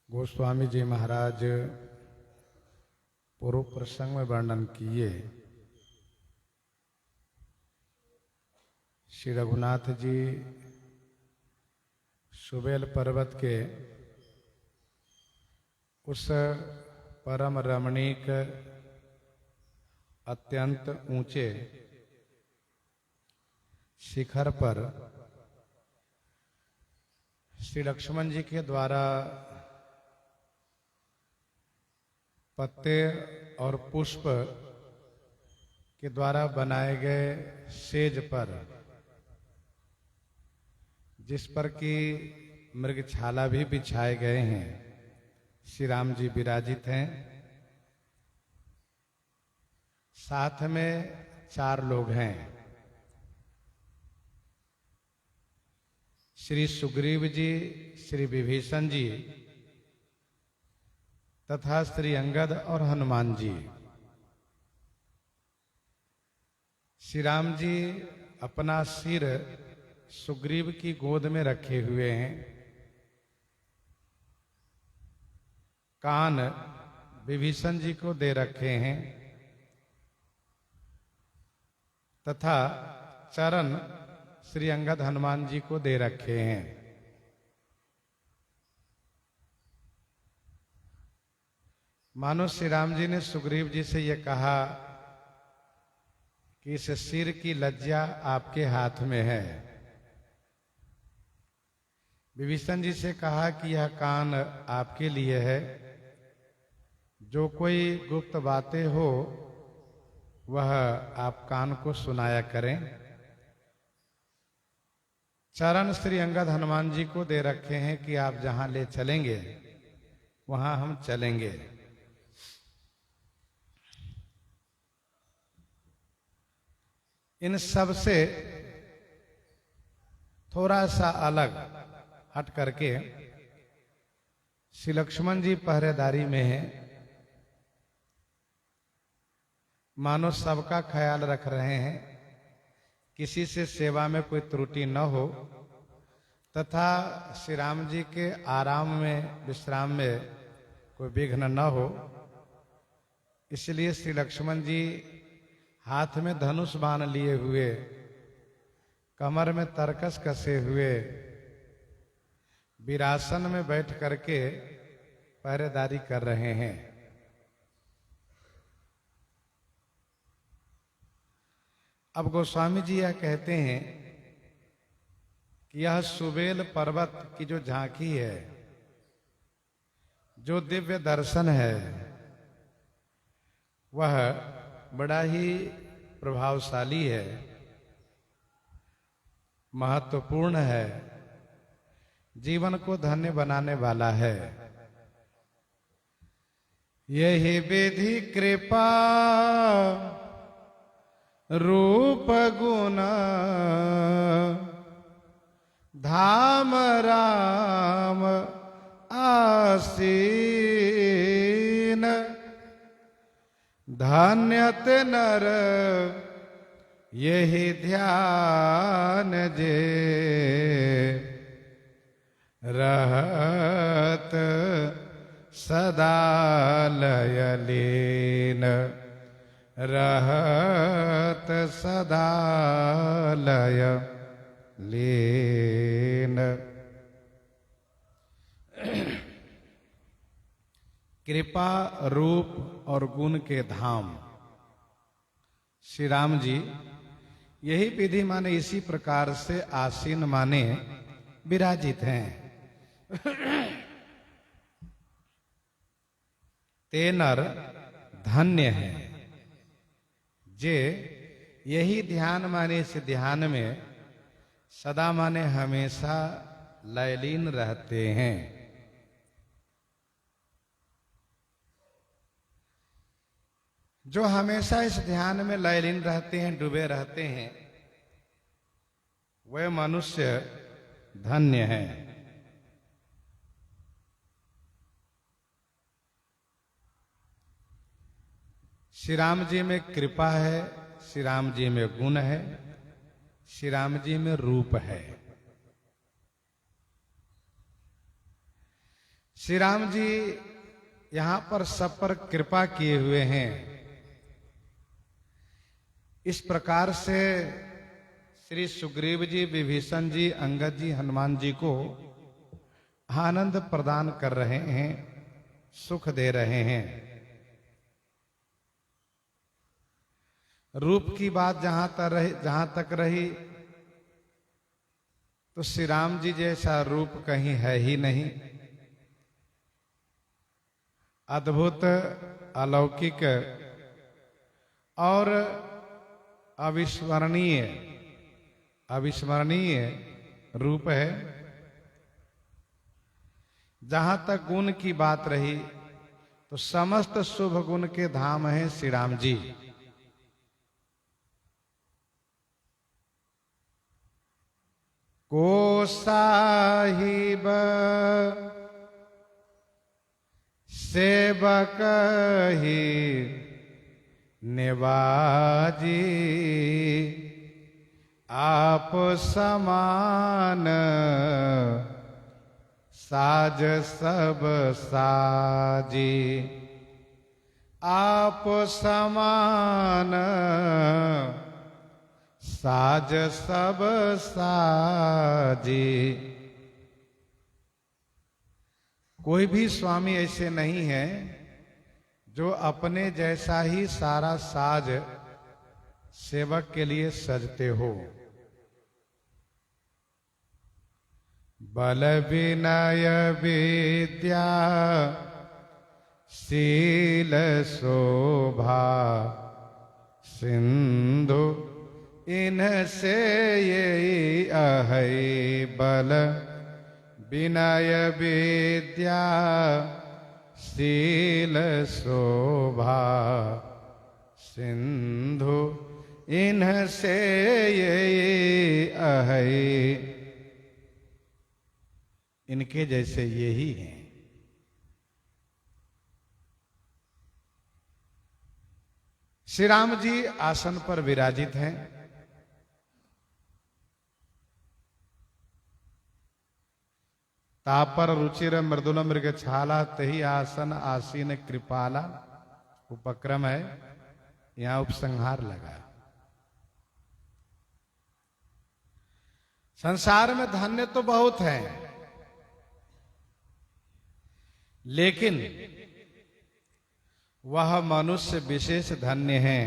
गोस्वामी जी महाराज पूर्व प्रसंग में वर्णन किए। श्री रघुनाथ जी सुबेल पर्वत के उस परम रमणीक अत्यंत ऊंचे शिखर पर श्री लक्ष्मण जी के द्वारा पत्ते और पुष्प के द्वारा बनाए गए सेज पर, जिस पर कि मृगछाला भी बिछाए गए हैं, श्री राम जी विराजित हैं। साथ में 4 लोग हैं, श्री सुग्रीव जी, श्री विभीषण जी तथा श्री अंगद और हनुमान जी। श्री राम जी अपना सिर सुग्रीव की गोद में रखे हुए हैं, कान विभीषण जी को दे रखे हैं तथा चरण श्री अंगद हनुमान जी को दे रखे हैं। मानो श्री राम जी ने सुग्रीव जी से यह कहा कि इस सिर की लज्जा आपके हाथ में है। विभीषण जी से कहा कि यह कान आपके लिए है, जो कोई गुप्त बातें हो वह आप कान को सुनाया करें। चरण श्री अंगद हनुमान जी को दे रखे हैं कि आप जहां ले चलेंगे वहां हम चलेंगे। इन सब से थोड़ा सा अलग हट करके श्री लक्ष्मण जी पहरेदारी में हैं, मानो सबका ख्याल रख रहे हैं, किसी से सेवा में कोई त्रुटि न हो तथा श्री राम जी के आराम में विश्राम में कोई विघ्न न हो। इसलिए श्री लक्ष्मण जी हाथ में धनुष बाण लिए हुए, कमर में तरकस कसे हुए, विरासन में बैठ करके पहरेदारी कर रहे हैं। अब गोस्वामी जी यह कहते हैं कि यह सुबेल पर्वत की जो झांकी है, जो दिव्य दर्शन है, वह बड़ा ही प्रभावशाली है, महत्वपूर्ण है, जीवन को धन्य बनाने वाला है। यही विधि कृपा रूप गुण धाम राम आसीन, धन्यत नर यही ध्यान जे रहत सदा लयलीन, रहत सदा लयलीन। कृपा रूप और गुण के धाम श्री राम जी, यही विधि माने इसी प्रकार से आसीन माने विराजित हैं। ते नर धन्य है, जे यही ध्यान माने इस ध्यान में सदा माने हमेशा लयलीन रहते हैं। जो हमेशा इस ध्यान में लयलीन रहते हैं, डूबे रहते हैं, वह मनुष्य धन्य है। श्री राम जी में कृपा है, श्री राम जी में गुण है, श्री राम जी में रूप है। श्री राम जी यहां पर सब पर कृपा किए हुए हैं। इस प्रकार से श्री सुग्रीव जी, विभीषण जी, अंगद जी, हनुमान जी को आनंद प्रदान कर रहे हैं, सुख दे रहे हैं। रूप की बात जहां तक रही तो श्री राम जी जैसा रूप कहीं है ही नहीं। अद्भुत, अलौकिक और अविस्मरणीय रूप है। जहां तक गुण की बात रही तो समस्त शुभ गुण के धाम हैं श्री राम जी। को साहिब सेवक ही निवाजी, आप समान साज सब साजी। आप समान साज सब साजी। कोई भी स्वामी ऐसे नहीं है जो अपने जैसा ही सारा साज सेवक के लिए सजते हो। बल विनय विद्या शील शोभा सिंधु, इनसे ये अहै। बल विनय विद्या शील शोभा सिंधु, इनसे ये अहै। इनके जैसे यही हैं। श्री राम जी आसन पर विराजित हैं। तापर रुचिर मृदुल मृग छाला, तही आसन आसीन कृपाला। उपक्रम है, यहां उपसंहार लगा। संसार में धन्य तो बहुत है, लेकिन वह मनुष्य विशेष धन्य हैं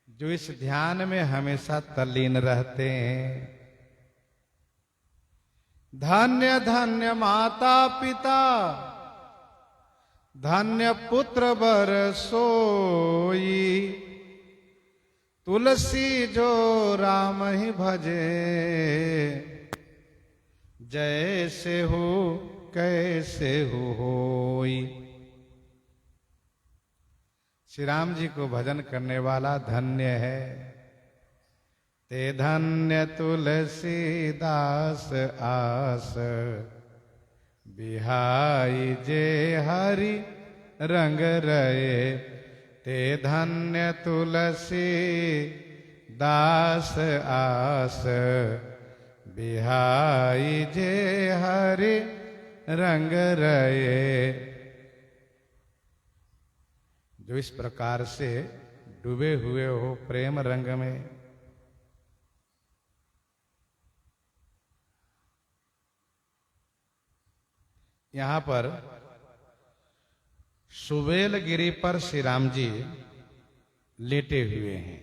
जो इस ध्यान में हमेशा तल्लीन रहते हैं। धन्य धन्य माता पिता, धन्य पुत्र वर सोई। तुलसी जो राम ही भजे, जैसे हो कैसे होई। श्री राम जी को भजन करने वाला धन्य है। ते धन्य तुलसीदास आस, बिहाई जे हरि रंग रहे। ते धन्य तुलसी दास आस, बिहाई जे हरि रंग रहे। जो इस प्रकार से डूबे हुए हो प्रेम रंग में, यहां पर सुबेल गिरी पर श्री राम जी लेटे हुए हैं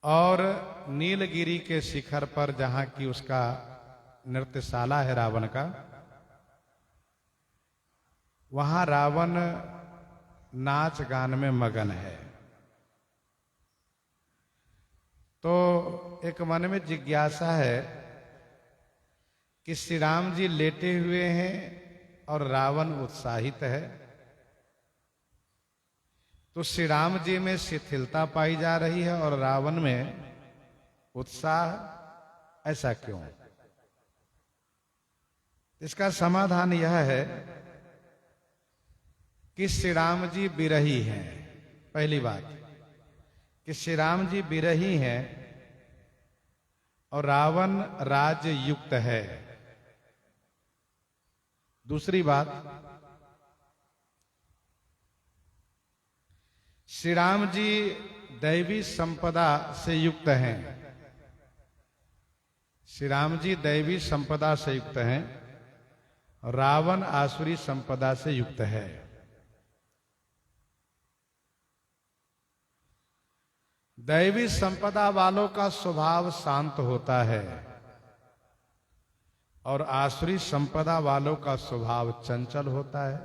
और नीलगिरी के शिखर पर, जहां की उसका नृत्यशाला है रावण का, वहां रावण नाच गान में मगन है। तो एक मन में जिज्ञासा है कि श्री राम जी लेटे हुए हैं और रावण उत्साहित है, तो श्री राम जी में शिथिलता पाई जा रही है और रावण में उत्साह, ऐसा क्यों? इसका समाधान यह है कि श्री राम जी विरही हैं। पहली बात कि श्री राम जी विरही हैं और रावण राज्य युक्त है। दूसरी बात, श्री राम जी दैवी संपदा से युक्त हैं। श्री राम जी दैवी संपदा से युक्त हैं, रावण आसुरी संपदा से युक्त है। दैवी संपदा वालों का स्वभाव शांत होता है और आसुरी संपदा वालों का स्वभाव चंचल होता है।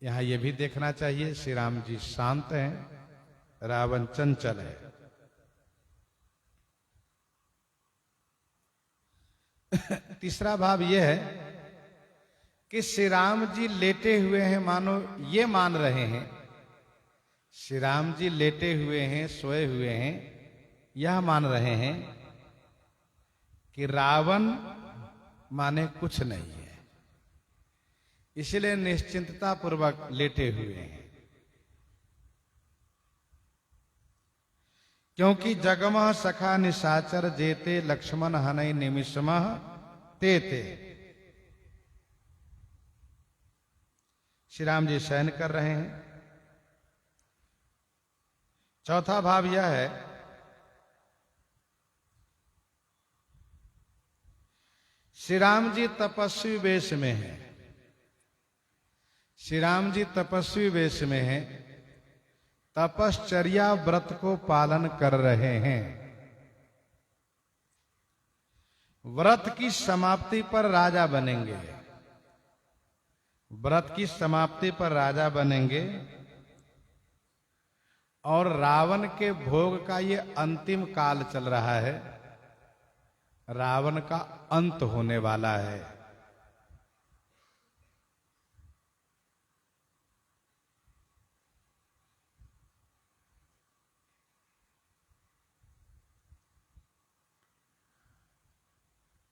यहां यह भी देखना चाहिए, श्री राम जी शांत हैं, रावण चंचल है। तीसरा भाव यह है कि श्री राम जी लेटे हुए हैं, मानो ये मान रहे हैं, श्री राम जी लेटे हुए हैं, सोए हुए हैं, यह मान रहे हैं कि रावण माने कुछ नहीं है, इसलिए निश्चिंतता पूर्वक लेटे हुए हैं। क्योंकि जगमह सखा निशाचर जेते लक्ष्मण हनई निमिषमह तेते। श्री राम जी शयन कर रहे हैं। चौथा भाव यह है, श्री राम जी तपस्वी वेश में हैं। श्री राम जी तपस्वी वेश में हैं, तपश्चर्या व्रत को पालन कर रहे हैं। व्रत की समाप्ति पर राजा बनेंगे, व्रत की समाप्ति पर राजा बनेंगे और रावण के भोग का ये अंतिम काल चल रहा है, रावण का अंत होने वाला है।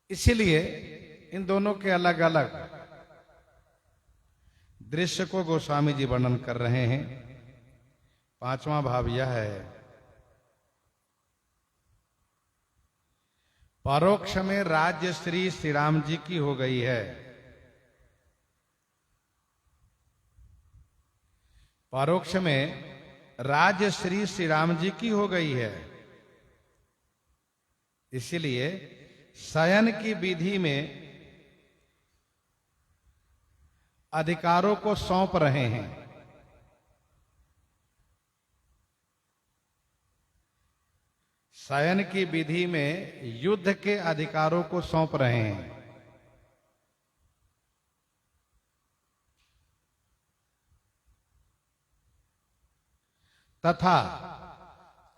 इसीलिए इन दोनों के अलग अलग दृश्य को गोस्वामी जी वर्णन कर रहे हैं। पांचवा भाव यह है, परोक्ष में राज्य श्री राम जी की हो गई है। परोक्ष में राज्य श्री राम जी की हो गई है, इसीलिए शयन की विधि में अधिकारों को सौंप रहे हैं। शयन की विधि में युद्ध के अधिकारों को सौंप रहे हैं। तथा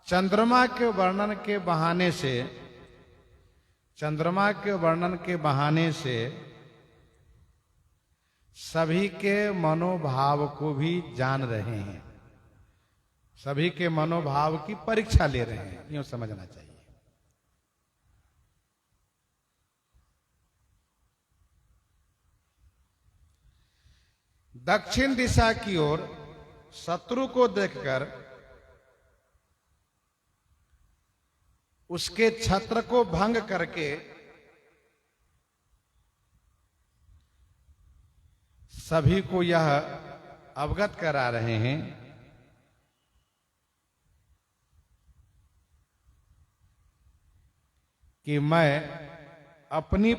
चंद्रमा के वर्णन के बहाने से, चंद्रमा के वर्णन के बहाने से सभी के मनोभाव को भी जान रहे हैं, सभी के मनोभाव की परीक्षा ले रहे हैं, यूं समझना चाहिए। दक्षिण दिशा की ओर शत्रु को देखकर उसके छत्र को भंग करके सभी को यह अवगत करा रहे हैं कि मैं अपनी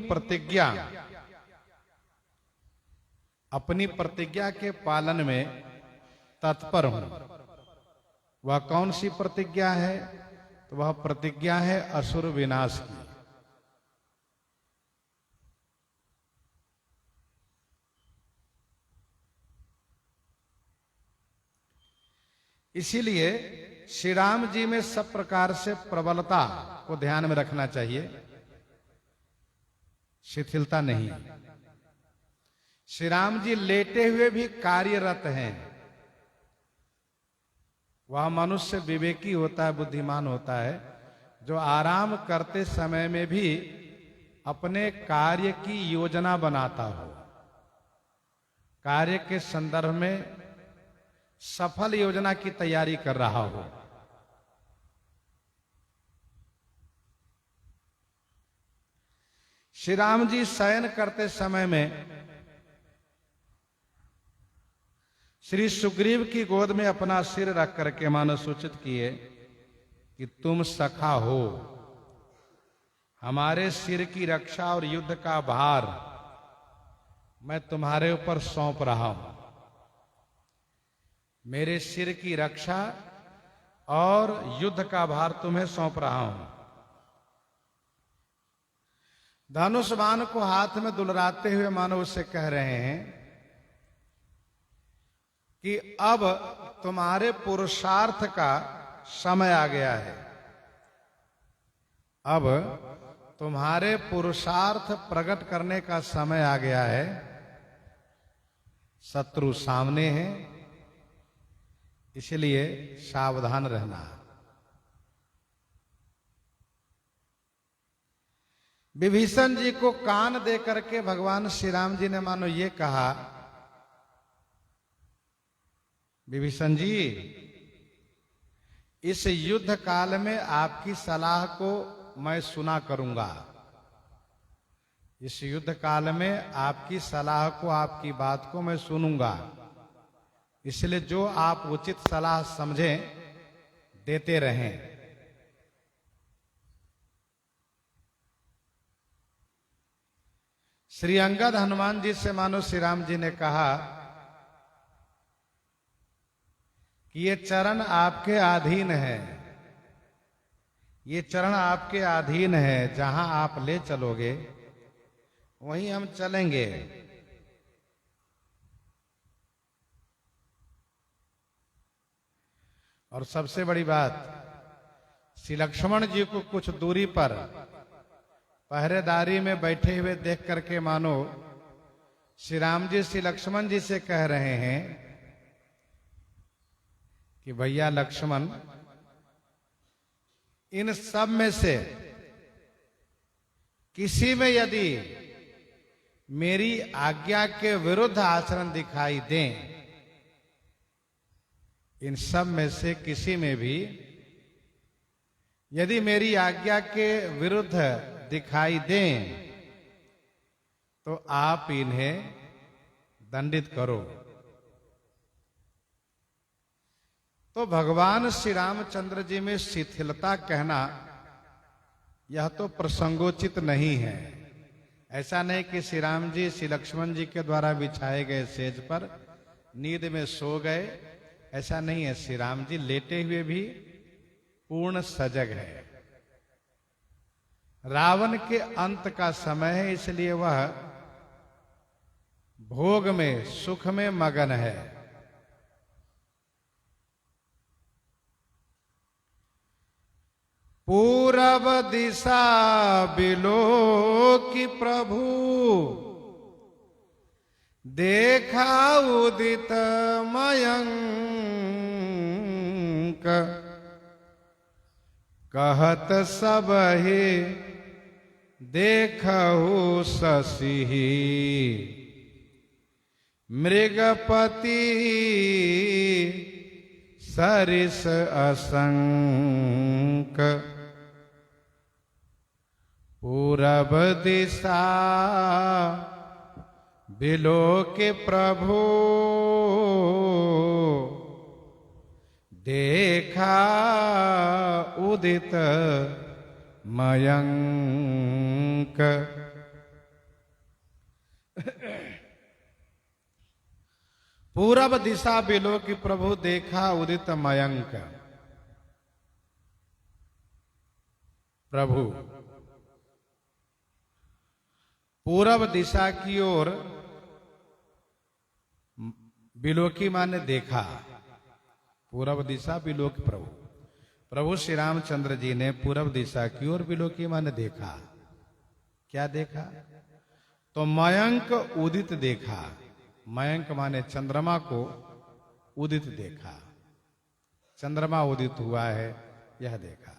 प्रतिज्ञा के पालन में तत्पर हूं। वह कौन सी प्रतिज्ञा है? तो वह प्रतिज्ञा है असुर विनाश की। इसीलिए श्री राम जी में सब प्रकार से प्रबलता को ध्यान में रखना चाहिए, शिथिलता नहीं। श्री राम जी लेटे हुए भी कार्यरत हैं। वह मनुष्य विवेकी होता है, बुद्धिमान होता है, जो आराम करते समय में भी अपने कार्य की योजना बनाता हो, कार्य के संदर्भ में सफल योजना की तैयारी कर रहा हो। श्री राम जी शयन करते समय में श्री सुग्रीव की गोद में अपना सिर रख करके मानो सूचित किए कि तुम सखा हो, हमारे सिर की रक्षा और युद्ध का भार मैं तुम्हारे ऊपर सौंप रहा हूं। मेरे सिर की रक्षा और युद्ध का भार तुम्हें सौंप रहा हूं। धनुष बाण को हाथ में दुलराते हुए मानो उससे कह रहे हैं कि अब तुम्हारे पुरुषार्थ का समय आ गया है। अब तुम्हारे पुरुषार्थ प्रकट करने का समय आ गया है। शत्रु सामने है, इसलिए सावधान रहना। विभीषण जी को कान दे करके भगवान श्री राम जी ने मानो ये कहा, विभीषण जी, इस युद्ध काल में आपकी सलाह को मैं सुना करूंगा। इस युद्ध काल में आपकी सलाह को, आपकी बात को मैं सुनूंगा। इसलिए जो आप उचित सलाह समझें देते रहें। श्री अंगद हनुमान जी से मानो श्री राम जी ने कहा कि ये चरण आपके अधीन है, ये चरण आपके अधीन है। जहां आप ले चलोगे वहीं हम चलेंगे। और सबसे बड़ी बात, श्री लक्ष्मण जी को कुछ दूरी पर पहरेदारी में बैठे हुए देख करके मानो श्री राम जी श्री लक्ष्मण जी से कह रहे हैं कि भैया लक्ष्मण, इन सब में से किसी में यदि मेरी आज्ञा के विरुद्ध आचरण दिखाई दें, इन सब में से किसी में भी यदि मेरी आज्ञा के विरुद्ध दिखाई दें तो आप इन्हें दंडित करो। तो भगवान श्री रामचंद्र जी में शिथिलता कहना यह तो प्रसंगोचित नहीं है। ऐसा नहीं कि श्री राम जी श्री लक्ष्मण जी के द्वारा बिछाए गए सेज पर नींद में सो गए, ऐसा नहीं है। श्री राम जी लेटे हुए भी पूर्ण सजग है। रावण के अंत का समय है, इसलिए वह भोग में, सुख में मगन है। पूरब दिशा बिलोकी प्रभु, देखा उदित मयंक, कहत सब ही देखहु शशि, मृगपति सरिस असंक, पूरब दिशा बिलोके प्रभु, देखा उदित मयंक। पूरब दिशा बिलोकी प्रभु, देखा उदित मयंक। प्रभु पूरब दिशा की ओर बिलोकी माने देखा। पूरब दिशा बिलोकी प्रभु, प्रभु श्री रामचंद्र जी ने पूरब दिशा की ओर बिलोकी माने देखा। क्या देखा? तो मयंक उदित देखा। मयंक माने चंद्रमा को उदित देखा। चंद्रमा उदित हुआ है, यह देखा।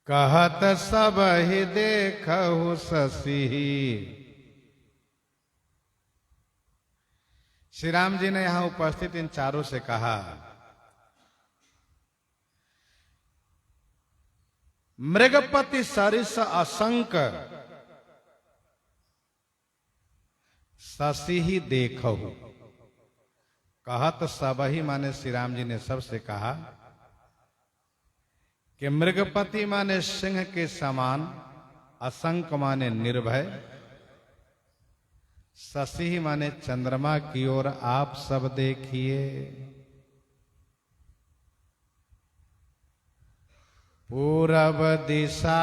कहत सब ही देखहु शशि। श्री राम जी ने यहां उपस्थित इन चारों से कहा, मृगपति सरिस असंक, शशि ही देखहु। कहत सब ही माने श्री राम जी ने सबसे कहा कि मृगपति माने सिंह के समान, असंक माने निर्भय, शशि ही माने चंद्रमा की ओर आप सब देखिए। पूरब दिशा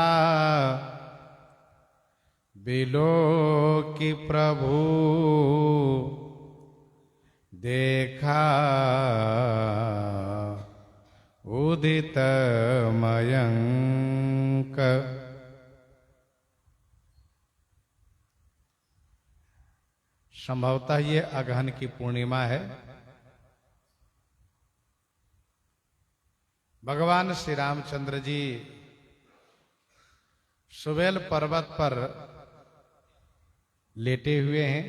बिलो की प्रभु देखा, उदित मयंक। संभवतः ये अगहन की पूर्णिमा है। भगवान श्री रामचंद्र जी सुबेल पर्वत पर लेटे हुए हैं।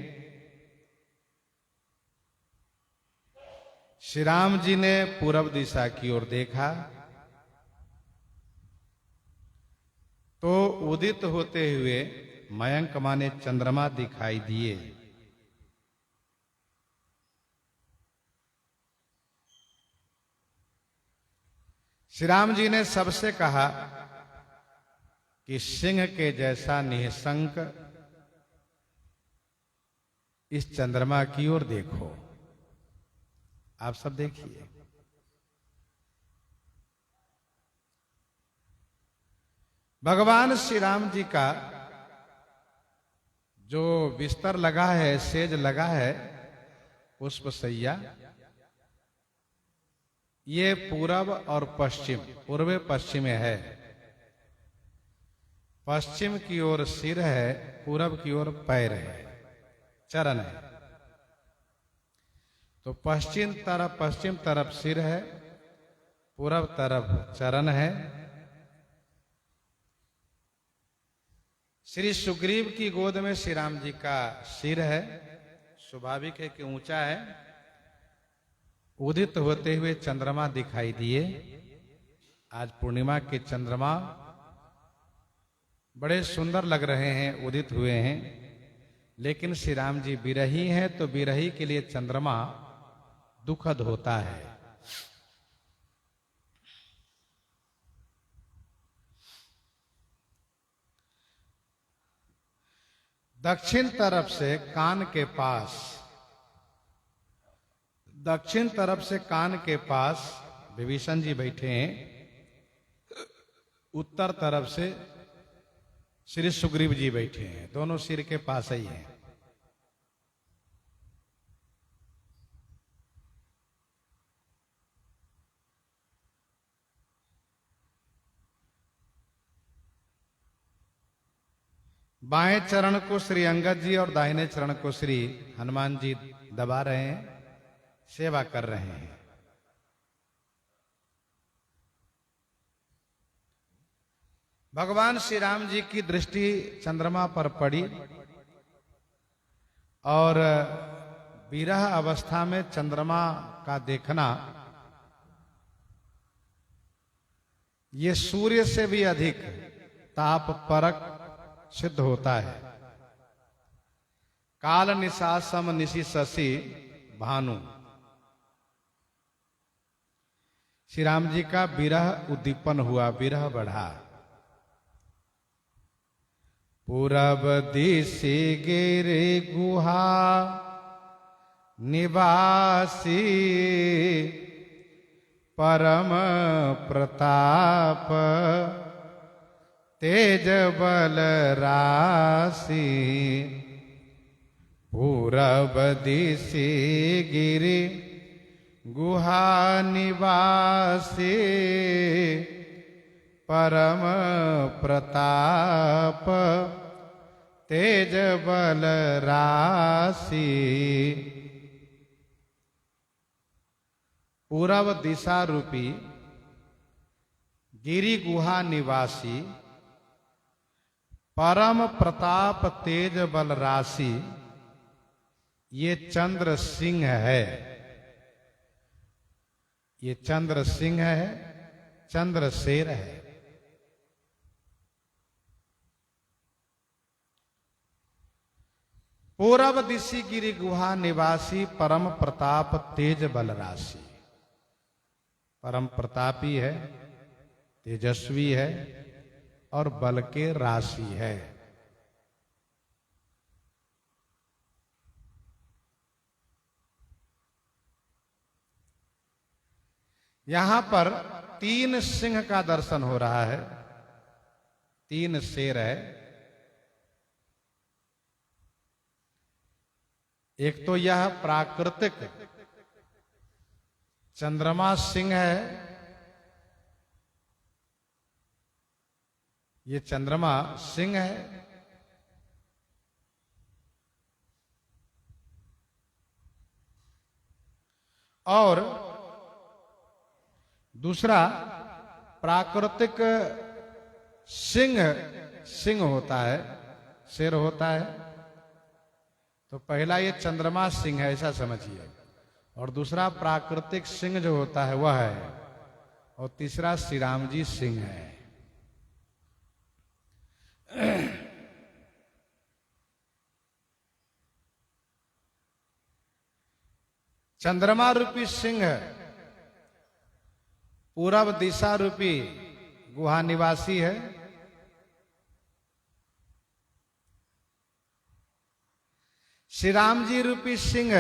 श्री राम जी ने पूरब दिशा की ओर देखा तो उदित होते हुए मयंक माने चंद्रमा दिखाई दिए। श्री राम जी ने सबसे कहा कि सिंह के जैसा निःशंक इस चंद्रमा की ओर देखो। आप सब देखिए। भगवान श्री राम जी का जो बिस्तर लगा है, सेज लगा है, पुष्प सैया, ये पूरब और पश्चिम, पूर्व पश्चिम में है। पश्चिम की ओर सिर है, पूरब की ओर पैर है, चरण है। तो पश्चिम तरफ सिर है, पूरब तरफ चरण है। श्री सुग्रीव की गोद में श्री राम जी का सिर है, स्वाभाविक है कि ऊंचा है। उदित होते हुए चंद्रमा दिखाई दिए। आज पूर्णिमा के चंद्रमा बड़े सुंदर लग रहे हैं, उदित हुए हैं। लेकिन श्री राम जी विरही हैं, तो विरही के लिए चंद्रमा दुखद होता है। दक्षिण तरफ से कान के पास, दक्षिण तरफ से कान के पास विभीषण जी बैठे हैं। उत्तर तरफ से श्री सुग्रीव जी बैठे हैं। दोनों सिर के पास ही हैं। बाएं चरण को श्री अंगद जी और दाहिने चरण को श्री हनुमान जी दबा रहे हैं, सेवा कर रहे हैं। भगवान श्री राम जी की दृष्टि चंद्रमा पर पड़ी और विरह अवस्था में चंद्रमा का देखना ये सूर्य से भी अधिक ताप परक सिद्ध होता है। काल निशासम निशि शशि भानु। श्री राम जी का विरह उद्दीपन हुआ, विरह बढ़ा। पूरब दिशि गिरि गुहा निवासी, परम प्रताप तेज बल राशि। पूरब दिशि गिरि गुहा निवासी, परम प्रताप तेज बल राशि। पूरब दिशा रूपी गिरि गुहा निवासी, परम प्रताप तेज बल राशि, ये चंद्र सिंह है। ये चंद्र सिंह है, चंद्र शेर है। पूरब दिशि गिरि गुहा निवासी परम प्रताप तेज बल राशि। परम प्रतापी है, तेजस्वी है और बल के राशि है। यहां पर 3 सिंह का दर्शन हो रहा है, 3 शेर है। एक तो यह प्राकृतिक चंद्रमा सिंह है, ये चंद्रमा सिंह है। और दूसरा प्राकृतिक सिंह होता है, शेर होता है। तो पहला ये चंद्रमा सिंह है, ऐसा समझिए। और दूसरा प्राकृतिक सिंह जो होता है वह है। और तीसरा श्री राम जी सिंह है। चंद्रमा रूपी सिंह पूरब दिशा रूपी गुहा निवासी है। श्री राम जी रूपी सिंह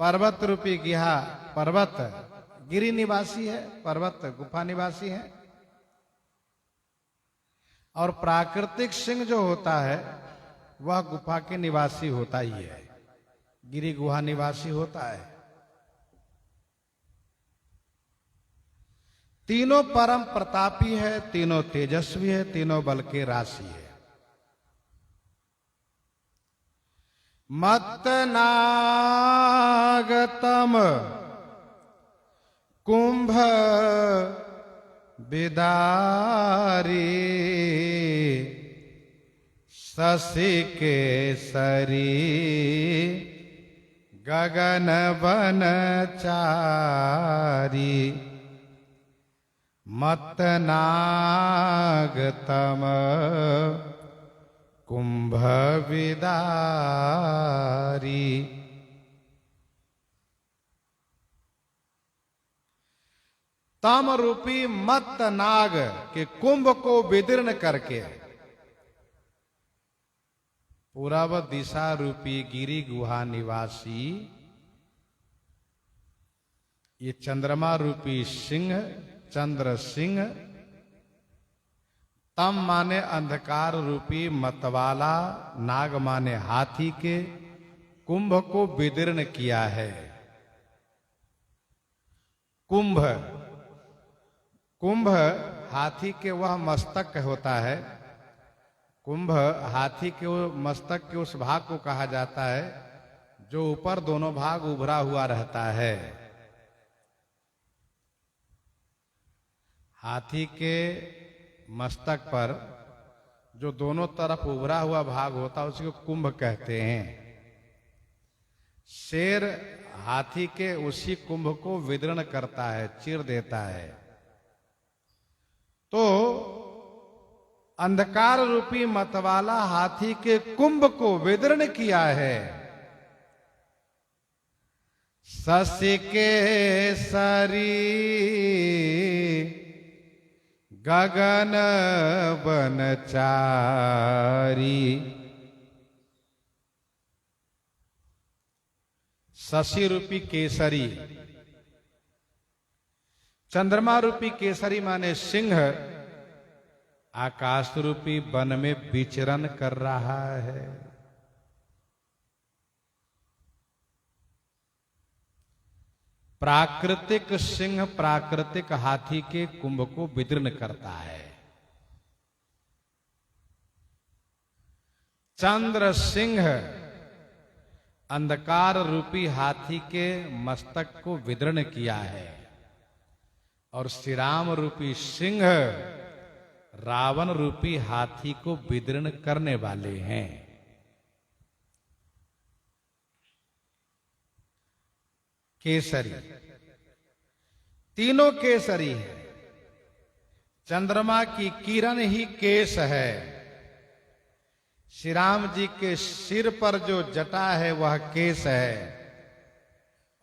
पर्वत रूपी गिहा पर्वत गिरी निवासी है, पर्वत गुफा निवासी है। और प्राकृतिक सिंह जो होता है वह गुफा के निवासी होता ही है, गिरी गुहा निवासी होता है। तीनों परम प्रतापी है, तीनों तेजस्वी है, तीनों बल के राशि है। मत नागतम कुंभ बिदारी शशि केसरी गगन बनचारी। मत नागतम कुंभ विदारी। तम रूपी मत नाग के कुंभ को विदीर्ण करके पूरब दिशा रूपी गिरी गुहा निवासी ये चंद्रमा रूपी सिंह, चंद्र सिंह, तम माने अंधकार रूपी मतवाला, नाग माने हाथी के, कुंभ को विदीर्ण किया है। कुंभ कुंभ हाथी के वह मस्तक होता है। कुंभ हाथी के मस्तक के उस भाग को कहा जाता है जो ऊपर दोनों भाग उभरा हुआ रहता है। हाथी के मस्तक पर जो दोनों तरफ उभरा हुआ भाग होता है उसी को कुंभ कहते हैं। शेर हाथी के उसी कुंभ को विदीर्ण करता है, चीर देता है। तो अंधकार रूपी मतवाला हाथी के कुंभ को विदीर्ण किया है। शशि केसरी गगन बनचारी। शशि रूपी केसरी, चंद्रमा रूपी केसरी माने सिंह आकाश रूपी वन में विचरण कर रहा है। प्राकृतिक सिंह प्राकृतिक हाथी के कुंभ को विदीर्ण करता है। चंद्र सिंह अंधकार रूपी हाथी के मस्तक को विदीर्ण किया है। और श्री राम रूपी सिंह रावण रूपी हाथी को विदीर्ण करने वाले हैं। केसरी, तीनों केसरी है। चंद्रमा की किरण ही केस है। श्री राम जी के सिर पर जो जटा है वह केस है,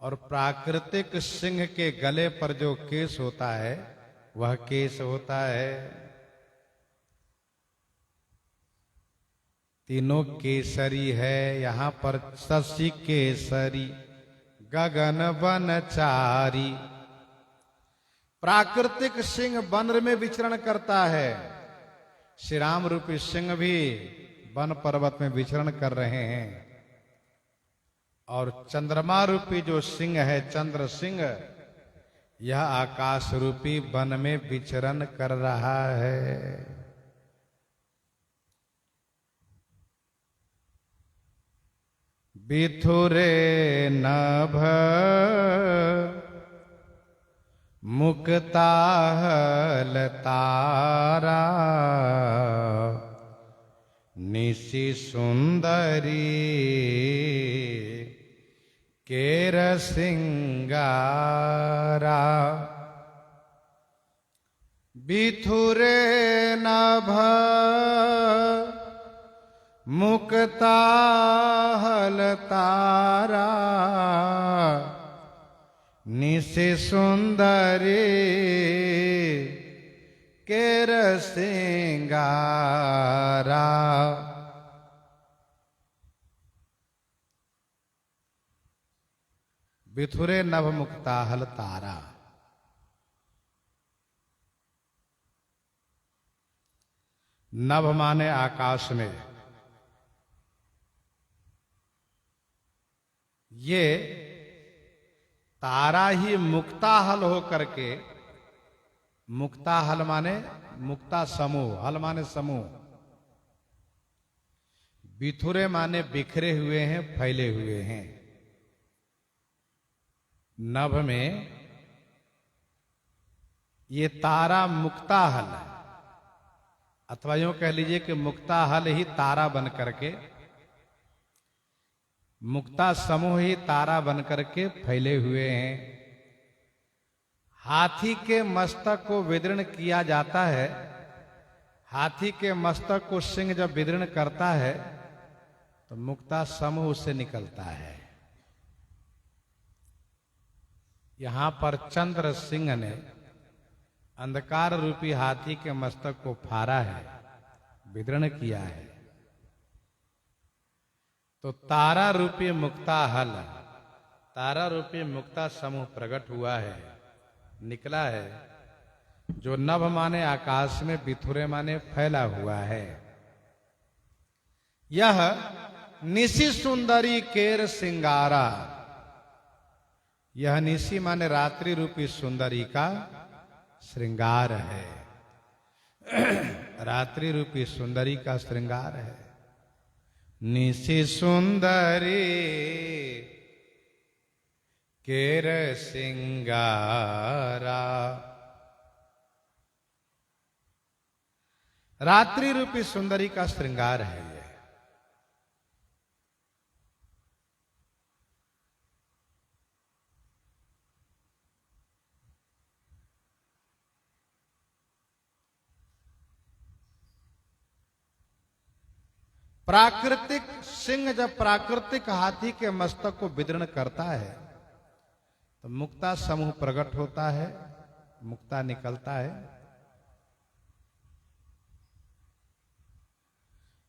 और प्राकृतिक सिंह के गले पर जो केस होता है वह केस होता है। तीनों केसरी है यहां पर, शशि केसरी गगन वनचारी। प्राकृतिक सिंह वन में विचरण करता है, श्री राम रूपी सिंह भी वन पर्वत में विचरण कर रहे हैं, और चंद्रमा रूपी जो सिंह है, चंद्र सिंह, यह आकाश रूपी वन में विचरण कर रहा है। बिथुरे नभ मुक्ताहल तारा, निशि सुंदरी केर सिंगारा। बिथुरे नभ मुक्ताहल तारा, निशि सुंदरी केर सिंगारा। बिथुरे नभ मुक्ताहल तारा। नभ माने आकाश में, ये तारा ही मुक्ताहल हो करके, मुक्ताहल माने मुक्ता समूह, हल माने समूह, बिथुरे माने बिखरे हुए हैं, फैले हुए हैं। नभ में ये तारा मुक्ताहल, अथवा यूं कह लीजिए कि मुक्ताहल ही तारा बन करके, मुक्ता समूह ही तारा बन करके फैले हुए हैं। हाथी के मस्तक को विदीर्ण किया जाता है, हाथी के मस्तक को सिंह जब विदीर्ण करता है तो मुक्ता समूह उससे निकलता है। यहां पर चंद्र सिंह ने अंधकार रूपी हाथी के मस्तक को फाड़ा है, विदीर्ण किया है, तो तारा रूपी मुक्ता हल, तारा रूपी मुक्ता समूह प्रकट हुआ है, निकला है, जो नभ माने आकाश में, बिथुरे माने फैला हुआ है। यह निशि सुंदरी केर सिंगारा, यह निशि माने रात्रि रूपी सुंदरी का श्रृंगार है, रात्रि रूपी सुंदरी का श्रृंगार है। निशि सुंदरी केर सिंगारा, रात्रि रूपी सुंदरी का श्रृंगार है ये। प्राकृतिक सिंह जब प्राकृतिक हाथी के मस्तक को विदीर्ण करता है तो मुक्ता समूह प्रकट होता है, मुक्ता निकलता है,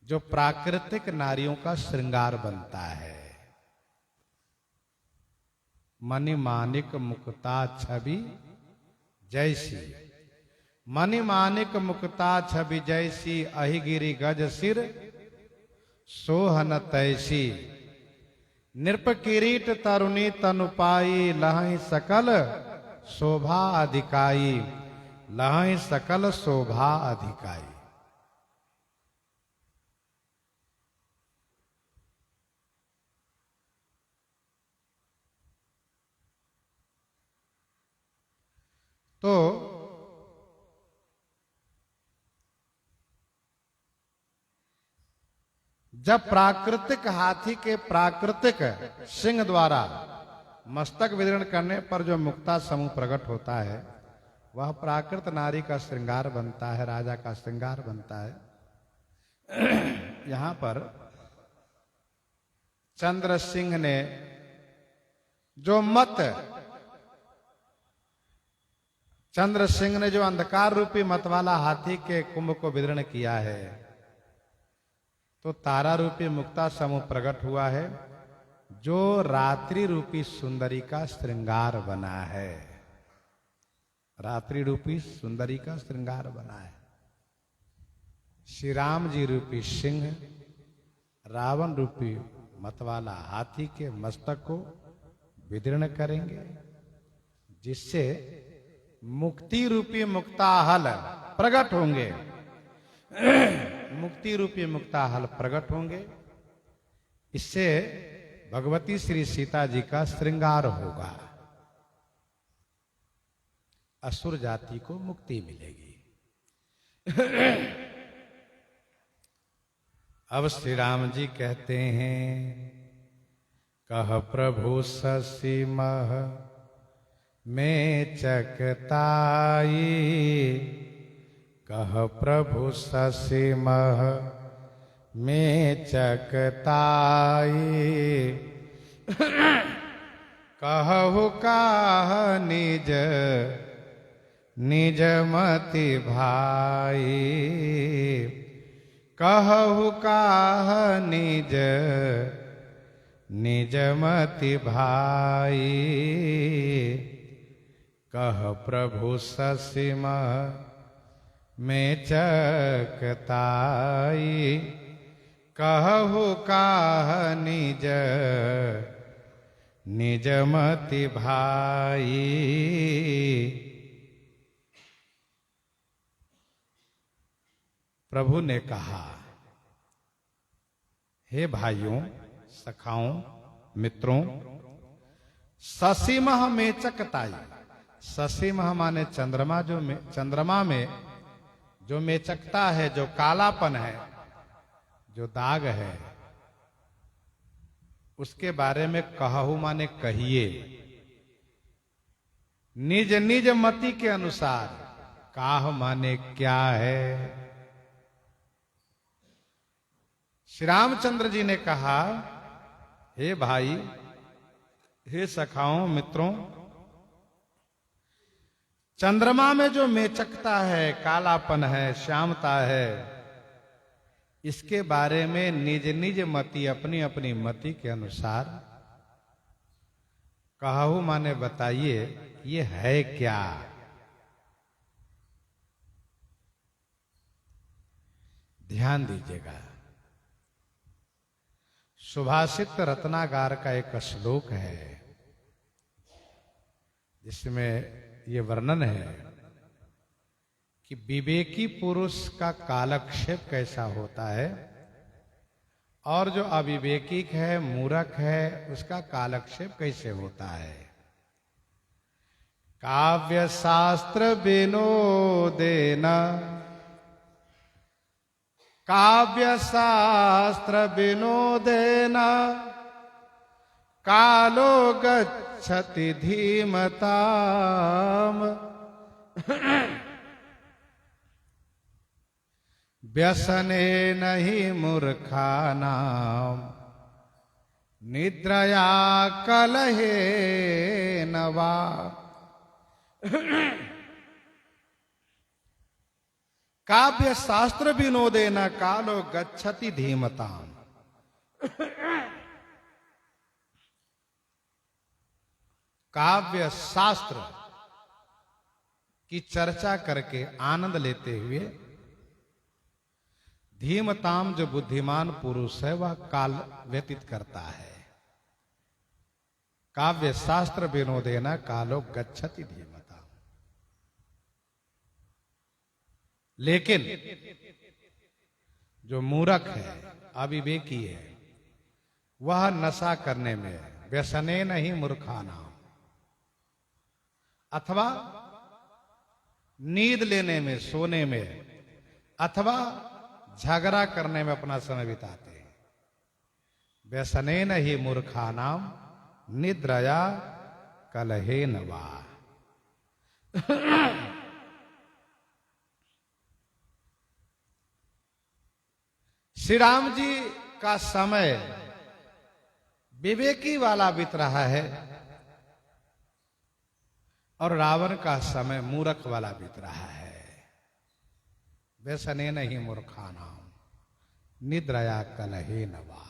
जो प्राकृतिक नारियों का श्रृंगार बनता है। मणि माणिक मुक्ता छवि जैसी, मणि माणिक मुक्ता छवि जैसी, अहिगिरि गज सिर सोहन तैसी। नृप किरीट तरुणी तनु पाई, लहई सकल शोभा अधिकाई, लहई सकल शोभा अधिकाई। तो जब प्राकृतिक हाथी के प्राकृतिक सिंह द्वारा मस्तक विदीर्ण करने पर जो मुक्ता समूह प्रकट होता है, वह प्राकृत नारी का श्रृंगार बनता है, राजा का श्रृंगार बनता है। यहां पर चंद्र सिंह ने जो चंद्र सिंह ने जो अंधकार रूपी मत वाला हाथी के कुंभ को विदीर्ण किया है, तो तारा रूपी मुक्ता समूह प्रकट हुआ है, जो रात्रि रूपी सुंदरी का श्रृंगार बना है। रात्रि रूपी सुंदरी का श्रृंगार बना है। श्री राम जी रूपी सिंह रावण रूपी मतवाला हाथी के मस्तक को विदीर्ण करेंगे, जिससे मुक्ति रूपी मुक्ताहल प्रकट होंगे। मुक्ति रूपी मुक्ताहल प्रकट होंगे। इससे भगवती श्री सीता जी का श्रृंगार होगा, असुर जाति को मुक्ति मिलेगी। अब श्री राम जी कहते हैं, कह प्रभु शशि मह में चकताई, कह प्रभु शशि मह में चकताई, कहु काह निज निज मति भाई, कहु काह निज निज मति भाई, कह प्रभु शशि मह में चकताई, कहु काह निज निज मति भाई। प्रभु ने कहा, हे भाइयों, सखाओं, मित्रों, शशिमह में चकताई। शशिमह माने चंद्रमा, चंद्रमा में जो मेचकता है, जो कालापन है, जो दाग है, उसके बारे में कहू माने कहिए। निज निज मति के अनुसार, काह माने क्या है। श्री रामचंद्र जी ने कहा, हे भाई, हे सखाओं, मित्रों, चंद्रमा में जो मेचकता है, कालापन है, श्यामता है, इसके बारे में निज निज मति, अपनी अपनी मति के अनुसार कहू माने बताइए, ये है क्या। ध्यान दीजिएगा, सुभाषित रत्नागार का एक श्लोक है, जिसमें ये वर्णन है कि विवेकी पुरुष का कालक्षेप कैसा होता है, और जो अविवेकी है, मूर्ख है, उसका कालक्षेप कैसे होता है। काव्य शास्त्र विनोदेन, काव्य शास्त्र विनोदेन, कालो गच्छति धीमताम। व्यसने नहीं मूर्खानाम, निद्रया कलहे नवा। काव्य शास्त्र विनोदेन कालो गच्छति धीमताम। काव्य शास्त्र की चर्चा करके आनंद लेते हुए धीमताम, जो बुद्धिमान पुरुष है, वह काल व्यतीत करता है। काव्य शास्त्र विनोदेन कालो गच्छति धीमताम। लेकिन जो मूर्ख है, अविवेकी है, वह नशा करने में, व्यसने नहीं मूर्खाना, अथवा नींद लेने में, सोने में, अथवा झगड़ा करने में अपना समय बिताते हैं। व्यसने नहीं मूर्खानाम, निद्रया कलहे नवा। श्री राम जी का समय विवेकी वाला बीत रहा है और रावण का समय मूर्ख वाला बीत रहा है। व्यसने नहीं मूर्खानाम निद्रया कलहे नवा।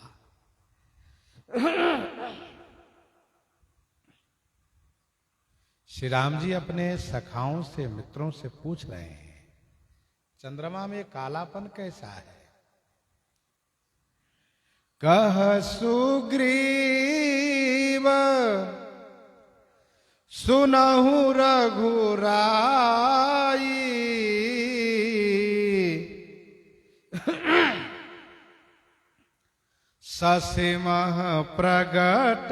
श्री राम जी अपने सखाओं से, मित्रों से पूछ रहे हैं, चंद्रमा में कालापन कैसा है? कह सुग्रीव सुनहु रघुराई, ससिमह प्रगट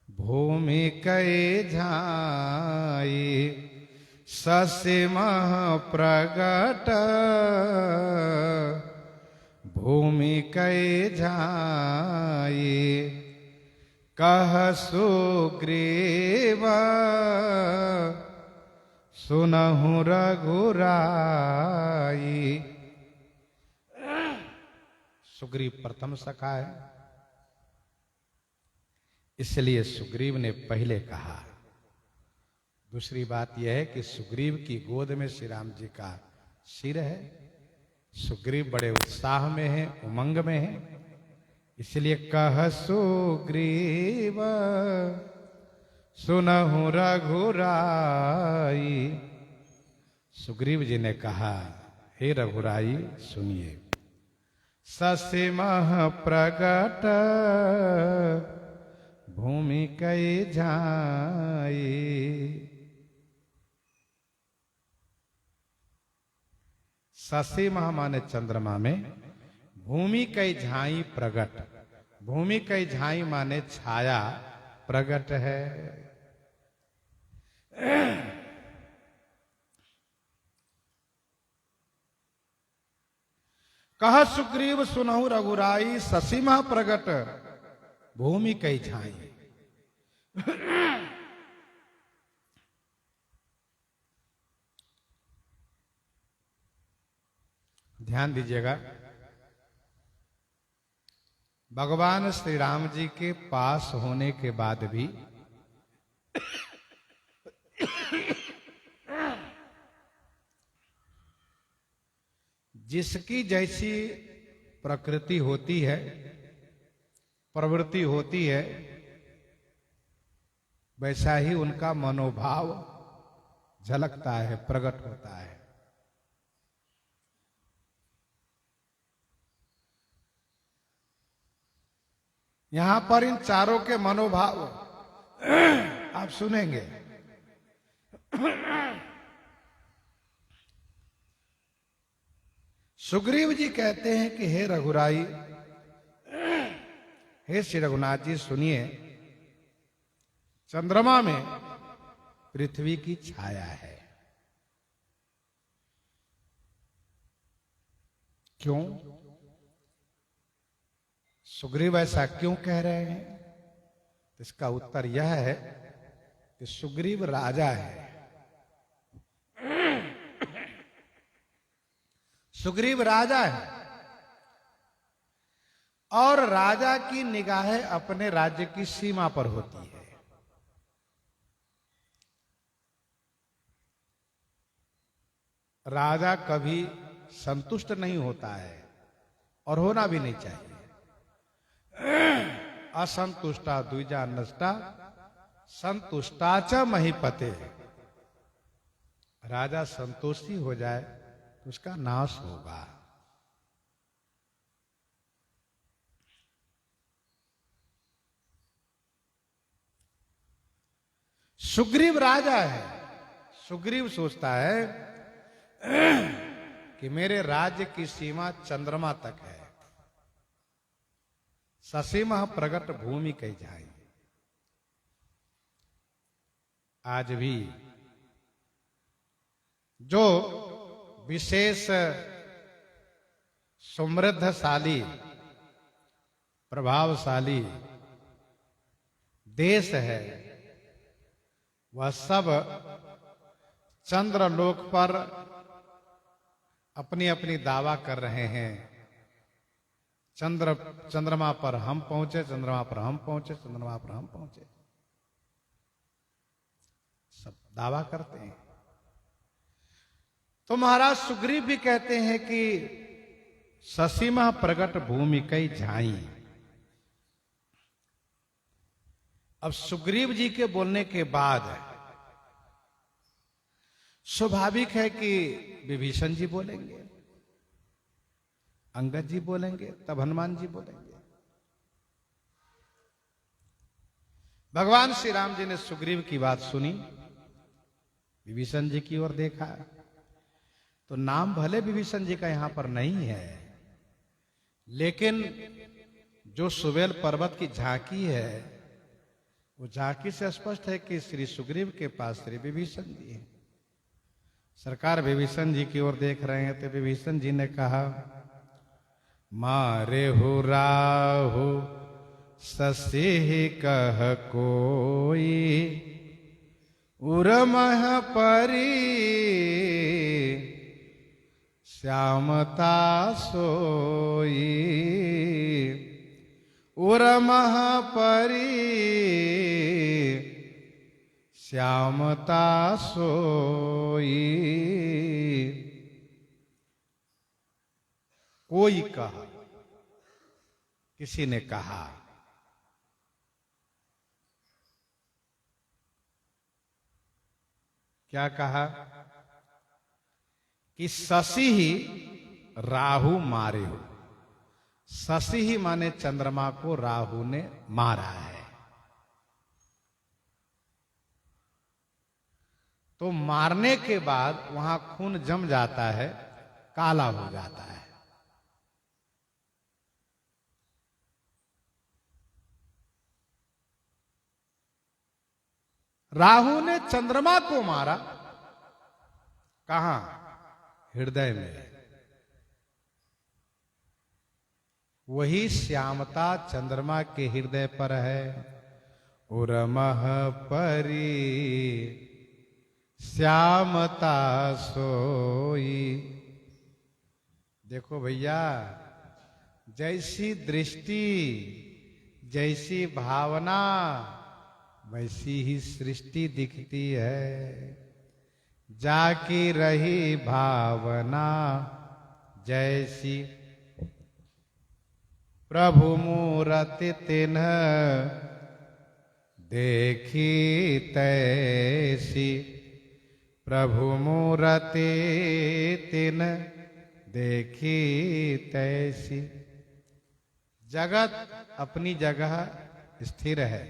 भूमि कै झाई। ससिमह प्रगट भूमि कै झाई। कह सुग्रीव सुनहु रघुराई। सुग्रीव प्रथम सखा है, इसलिए सुग्रीव ने पहले कहा। दूसरी बात यह है कि सुग्रीव की गोद में श्री राम जी का सिर है। सुग्रीव बड़े उत्साह में है, उमंग में है, इसलिए कह सुग्रीव सुनहु रघुराई। सुग्रीव जी ने कहा, हे रघुराई सुनिए। ससिमह प्रगट भूमि कै झाई। ससिमह माने चंद्रमा में, भूमि कै झाई प्रगट। भूमि कै झाई माने छाया प्रगट है। कह सुग्रीव सुनहु रघुराई, ससिमह प्रगट भूमि कै झाई। ध्यान दीजिएगा, भगवान श्री राम जी के पास होने के बाद भी जिसकी जैसी प्रकृति होती है, प्रवृत्ति होती है, वैसा ही उनका मनोभाव झलकता है, प्रकट होता है। यहां पर इन चारों के मनोभाव आप सुनेंगे। सुग्रीव जी कहते हैं कि हे रघुराई, हे श्री रघुनाथ जी सुनिए, चंद्रमा में पृथ्वी की छाया है। क्यों? सुग्रीव ऐसा क्यों कह रहे हैं? इसका उत्तर यह है कि सुग्रीव राजा है। सुग्रीव राजा है और राजा की निगाहें अपने राज्य की सीमा पर होती है। राजा कभी संतुष्ट नहीं होता है और होना भी नहीं चाहिए। असंतुष्टा द्विजा नष्टा संतुष्टा च महीपते। राजा संतुष्टि हो जाए तो उसका नाश होगा। सुग्रीव राजा है। सुग्रीव सोचता है कि मेरे राज्य की सीमा चंद्रमा तक है। ससीमह प्रगट भूमि कै झाई। आज भी जो विशेष समृद्धशाली प्रभावशाली देश है, वह सब चंद्रलोक पर अपनी अपनी दावा कर रहे हैं, चंद्रमा पर हम पहुंचे, चंद्रमा पर हम पहुंचे, चंद्रमा पर हम पहुंचे, सब दावा करते हैं। तो महाराज सुग्रीव भी कहते हैं कि ससीमा प्रगट भूमि कई झाई। अब सुग्रीव जी के बोलने के बाद स्वाभाविक है कि विभीषण जी बोलेंगे, अंगद जी बोलेंगे, तब हनुमान जी बोलेंगे। भगवान श्री राम जी ने सुग्रीव की बात सुनी, विभीषण जी की ओर देखा, तो नाम भले विभीषण जी का यहां पर नहीं है, लेकिन जो सुबेल पर्वत की झांकी है, वो झांकी से स्पष्ट है कि श्री सुग्रीव के पास श्री विभीषण जी हैं। सरकार विभीषण जी की ओर देख रहे हैं, तो विभीषण जी ने कहा, मारे हो राहु ससी कह कोई, उर्मह परी श्यामता सोई, उर्मह परी श्यामता सोई। कोई कहा, किसी ने कहा, क्या कहा कि शशि ही राहु मारे हो। शशि ही माने चंद्रमा को राहु ने मारा है। तो मारने के बाद वहां खून जम जाता है, काला हो जाता है। राहु ने चंद्रमा को मारा, कहां? हृदय में। वही श्यामता चंद्रमा के हृदय पर है। उर्मह परी श्यामता सोई। देखो भैया, जैसी दृष्टि, जैसी भावना, वैसी ही सृष्टि दिखती है। जाकी रही भावना जैसी, प्रभु मूरति तिन्ह देखी तैसी, प्रभु मूरति तिन्ह देखी तैसी। जगत अपनी जगह स्थिर है,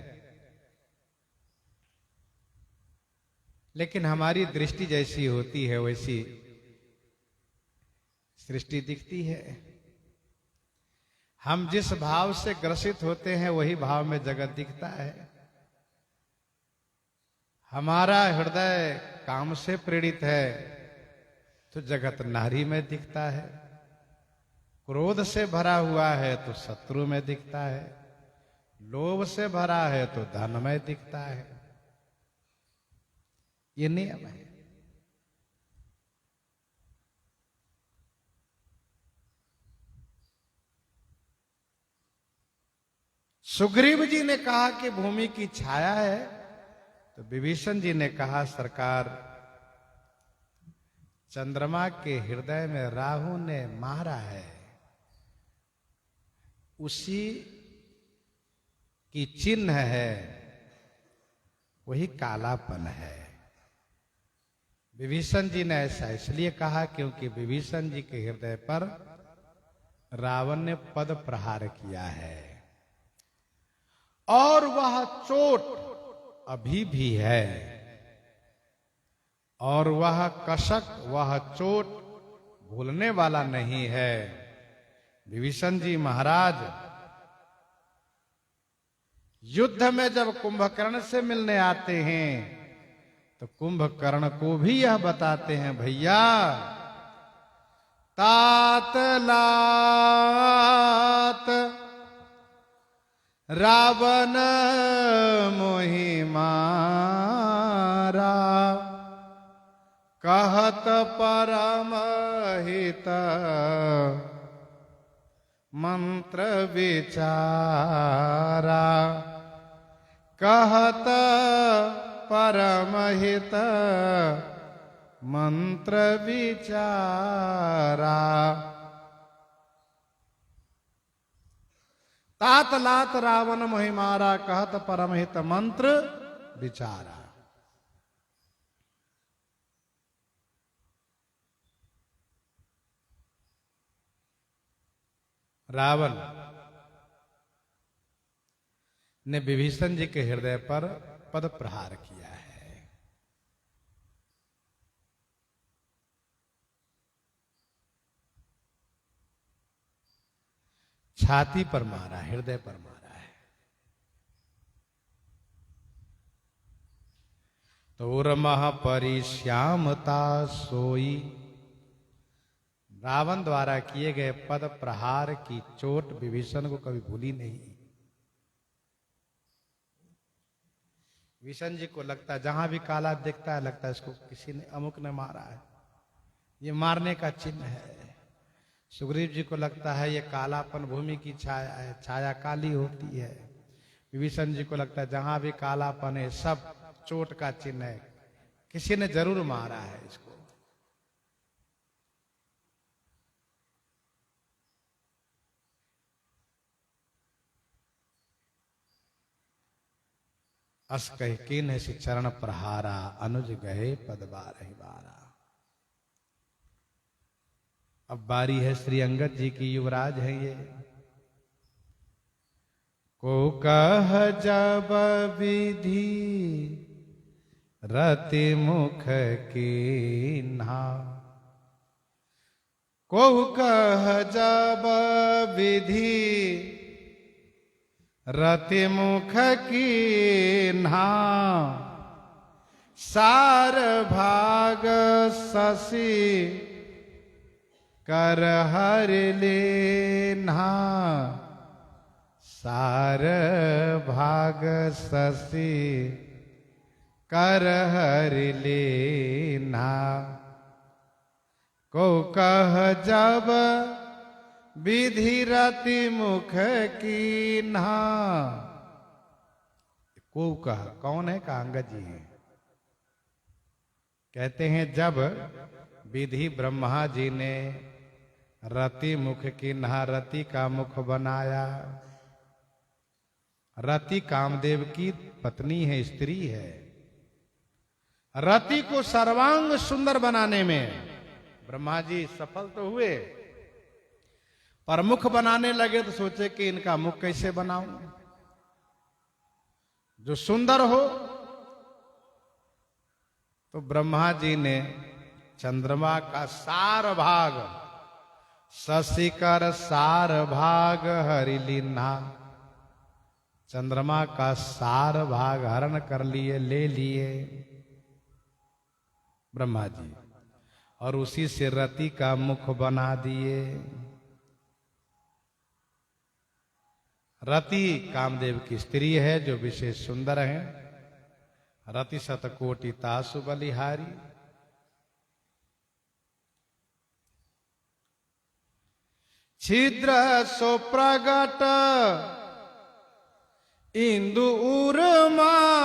लेकिन हमारी दृष्टि जैसी होती है वैसी सृष्टि दिखती है। हम जिस भाव से ग्रसित होते हैं वही भाव में जगत दिखता है। हमारा हृदय काम से प्रेरित है तो जगत नारी में दिखता है। क्रोध से भरा हुआ है तो शत्रु में दिखता है। लोभ से भरा है तो धन में दिखता है। ये नियम है। सुग्रीव जी ने कहा कि भूमि की छाया है, तो विभीषण जी ने कहा, सरकार चंद्रमा के हृदय में राहु ने मारा है, उसी की चिन्ह है, वही कालापन है। विभीषण जी ने ऐसा इसलिए कहा क्योंकि विभीषण जी के हृदय पर रावण ने पद प्रहार किया है और वह चोट अभी भी है, और वह कसक, वह चोट भूलने वाला नहीं है। विभीषण जी महाराज युद्ध में जब कुंभकर्ण से मिलने आते हैं तो कुंभकर्ण को भी यह बताते हैं, भैया तात लात रावण मोहि मारा, कहत परम हित मंत्र विचारा, कहत परम हित मंत्र विचारा। तात लात रावण महिमारा, कहत परम हित मंत्र विचारा। रावण ने विभीषण जी के हृदय पर पद प्रहार किया है। छाती पर मारा, हृदय पर मारा है। तो उर्मह परिश्यामता सोई, रावण द्वारा किए गए पद प्रहार की चोट विभीषण को कभी भूली नहीं। विभीषण जी को लगता है, जहां भी काला दिखता है लगता है इसको किसी ने, अमुक ने मारा है, ये मारने का चिन्ह है। सुग्रीव जी को लगता है ये कालापन भूमि की छाया है, छाया काली होती है। विभीषण जी को लगता है जहां भी कालापन है सब चोट का चिन्ह है, किसी ने जरूर मारा है इसको। अस कह कीन से चरण प्रहारा, अनुज गए पद बारहि बारा। अब बारी है श्री अंगद जी की, युवराज है ये। को कह जब विधि रति मुख कीन्हा, को कह जब विधि रति मुख कीन्हा, सार भाग शशि कर हर लेन्हा, सार भाग शशि कर हर लेन्हा। को कह जब विधि रति मुख कीन्हा। को कह कौन है? का अंगद जी हैं। कहते हैं जब विधि ब्रह्मा जी ने रति मुख कीन्हा, रति का मुख बनाया। रति कामदेव की पत्नी है, स्त्री है। रति को सर्वांग सुंदर बनाने में ब्रह्मा जी सफल तो हुए, पर मुख बनाने लगे तो सोचे कि इनका मुख कैसे बनाऊं जो सुंदर हो। तो ब्रह्मा जी ने चंद्रमा का सार भाग, शशिकर सार भाग हरिलीना, चंद्रमा का सार भाग हरण कर लिए, ले लिए ब्रह्मा जी, और उसी से रति का मुख बना दिए। रति कामदेव की स्त्री है जो विशेष सुंदर है। रति शतकोटि तासु बलिहारी। छिद्र सो प्रगट इंदु उर्माही,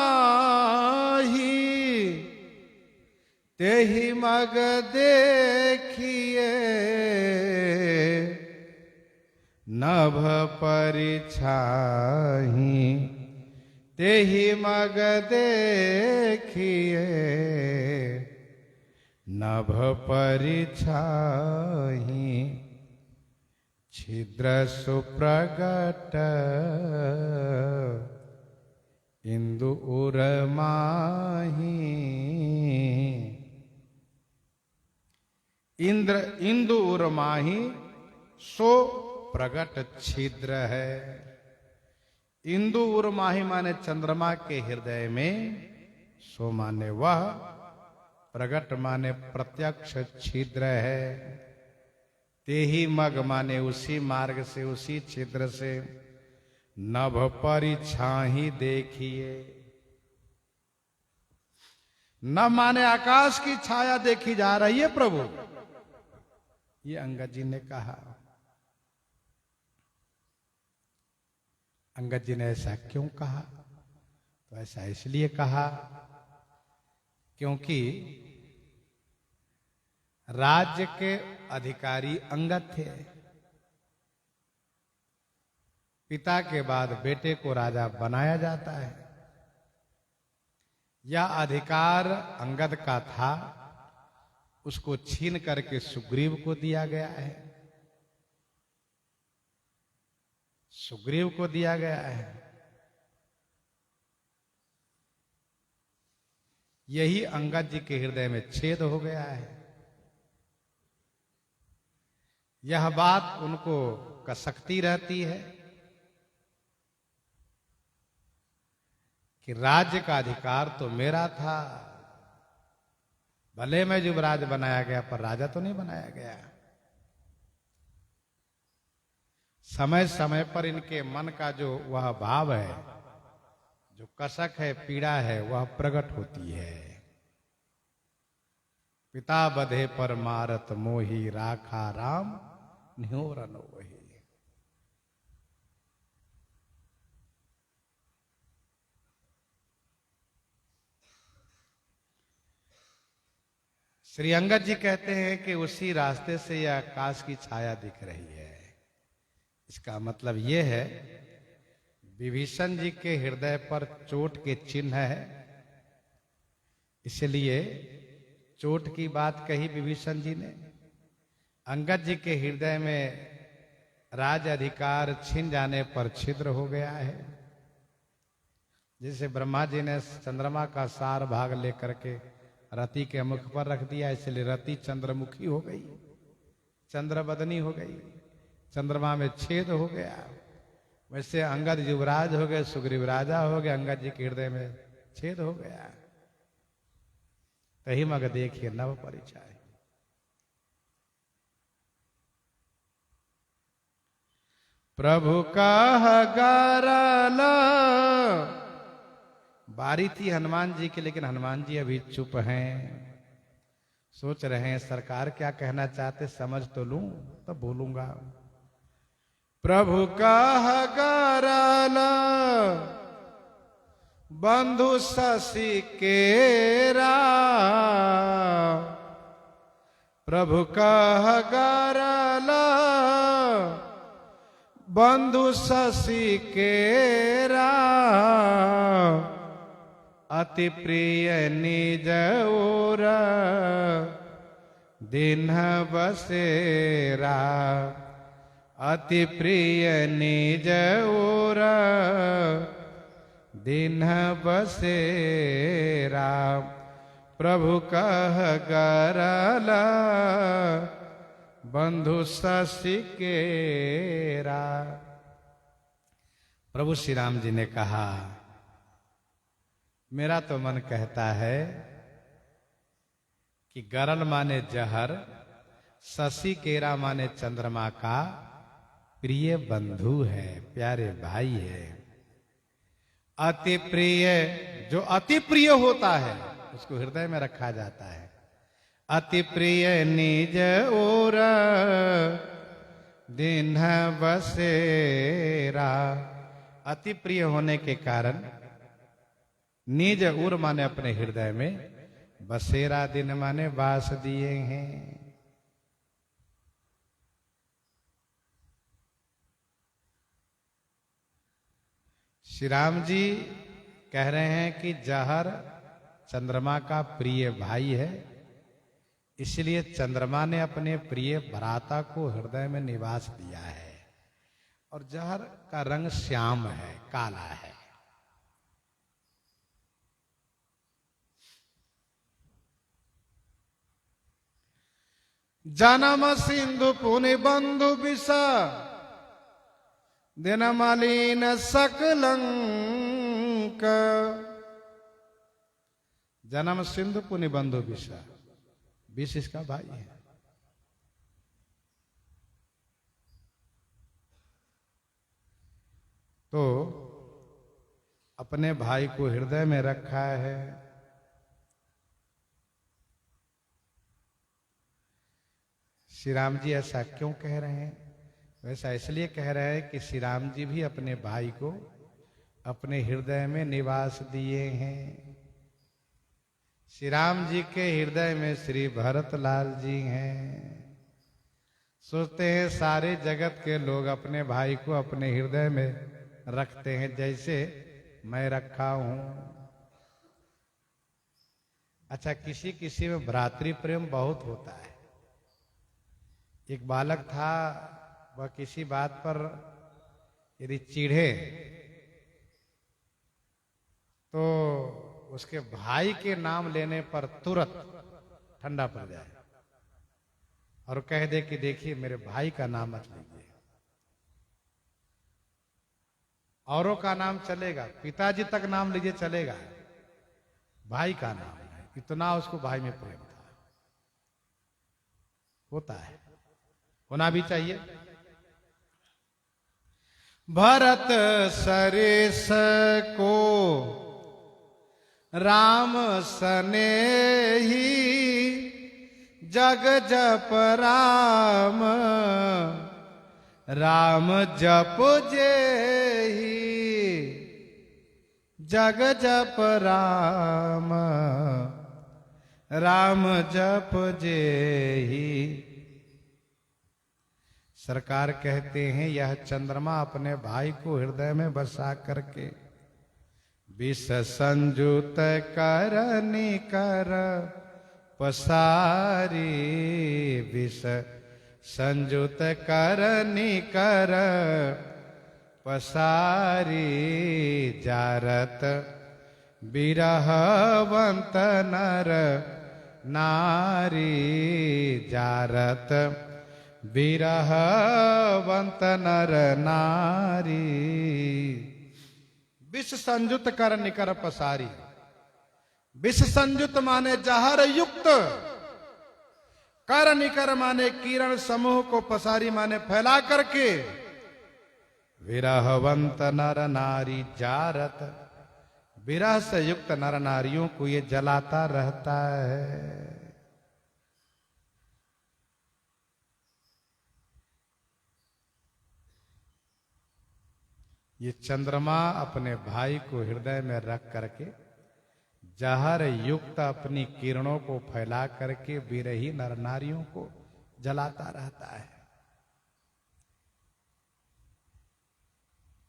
तेहि मग देखिए नभ परिछाही, तेहि मग देखिए नभ परिछाही। छिद्र सुप्रगट इंदु उर्माही। इंद्र इंदु उर्माही सो प्रगट छिद्र है। इंदु उर्माही माने चंद्रमा के हृदय में, सो माने वह, प्रगट माने प्रत्यक्ष छिद्र है। तेहि मग माने उसी मार्ग से, उसी छिद्र से, नभ परिछाही देखिए। न माने आकाश की छाया देखी जा रही है प्रभु, ये अंगद जी ने कहा। अंगद जी ने ऐसा क्यों कहा? तो ऐसा इसलिए कहा क्योंकि राज्य के अधिकारी अंगद थे। पिता के बाद बेटे को राजा बनाया जाता है। यह अधिकार अंगद का था, उसको छीन करके सुग्रीव को दिया गया है। सुग्रीव को दिया गया है। यही अंगद जी के हृदय में छेद हो गया है। यह बात उनको कसकती रहती है कि राज्य का अधिकार तो मेरा था, भले मैं युवराज बनाया गया पर राजा तो नहीं बनाया गया। समय समय पर इनके मन का जो वह भाव है, जो कसक है, पीड़ा है, वह प्रकट होती है। पिता बधे पर मारत मोही, राखा राम निहोर न वही। श्री अंगद जी कहते हैं कि उसी रास्ते से यह आकाश की छाया दिख रही है। इसका मतलब यह है विभीषण जी के हृदय पर चोट के चिन्ह है, इसलिए चोट की बात कही विभीषण जी ने। अंगद जी के हृदय में राज अधिकार छिन जाने पर छिद्र हो गया है। जैसे ब्रह्मा जी ने चंद्रमा का सार भाग लेकर के रति के मुख पर रख दिया, इसलिए रति चंद्रमुखी हो गई, चंद्रबदनी हो गई, चंद्रमा में छेद हो गया। वैसे अंगद युवराज हो गए, सुग्रीव राजा हो गए, अंगद जी के हृदय में छेद हो गया। कहीं मग देखिए नव परिचय। प्रभु का गरल, बारी थी हनुमान जी की, लेकिन हनुमान जी अभी चुप हैं, सोच रहे हैं सरकार क्या कहना चाहते, समझ तो लूं तब बोलूंगा। प्रभु का गरल बंधु शशि केरा, प्रभु का गरल बंधु शशि केरा, अति प्रिय निज ओर दिन बसेरा, अति प्रिय निज ओर दिन बसेरा, प्रभु कह गरल बंधु शशि केरा। प्रभु श्री राम जी ने कहा, मेरा तो मन कहता है कि गरल माने जहर, शशि केरा माने चंद्रमा का प्रिय बंधु है, प्यारे भाई है। अति प्रिय, जो अति प्रिय होता है उसको हृदय में रखा जाता है। अति प्रिय निज ओर दिन बसेरा, अति प्रिय होने के कारण निज उर माने अपने हृदय में, बसेरा दिन माने वास दिए हैं। श्री राम जी कह रहे हैं कि जहर चंद्रमा का प्रिय भाई है, इसलिए चंद्रमा ने अपने प्रिय भ्राता को हृदय में निवास दिया है। और जहर का रंग श्याम है, काला है। जन्म सिंधु पुनि बंधु विष, दिन मलिन सकलंक, जन्म सिंधु पुनि बंधु विष, विष इसका भाई है। तो अपने भाई को हृदय में रखा है, श्री राम जी ऐसा क्यों कह रहे हैं? वैसा इसलिए कह रहे हैं कि श्री राम जी भी अपने भाई को अपने हृदय में निवास दिए हैं। श्री राम जी के हृदय में श्री भरतलाल जी हैं। सोचते हैं सारे जगत के लोग अपने भाई को अपने हृदय में रखते हैं जैसे मैं रखा हूं। अच्छा, किसी किसी में भ्रातृ प्रेम बहुत होता है। एक बालक था, वह किसी बात पर यदि चिढ़े तो उसके भाई के नाम लेने पर तुरंत ठंडा पड़ जाए और कह दे कि देखिए मेरे भाई का नाम मत लीजिए। औरों का नाम चलेगा, पिताजी तक नाम लीजिए चलेगा, भाई का नाम नहीं। इतना उसको भाई में प्रेम था। होता है, होना भी चाहिए। भरत सरेस को राम सनेही, जग जप राम राम जप जेही, जग जप राम राम जप जेही। सरकार कहते हैं यह चंद्रमा अपने भाई को हृदय में बसा करके विष संयुत कर निकर पसारी, विष संयुत कर निकर पसारी, जारत बिरहवंत नर नारी, जारत बिरहवंत नर नारी। विष संयुत कर निकर पसारी। विष संयुत माने जहर युक्त, कर निकर माने किरण समूह को, पसारी माने फैला करके। विरहवंत नर नारी जारत, विरह से युक्त नर नारियों को ये जलाता रहता है। ये चंद्रमा अपने भाई को हृदय में रख करके जहर युक्त अपनी किरणों को फैला करके विरही नर नारियों को जलाता रहता है।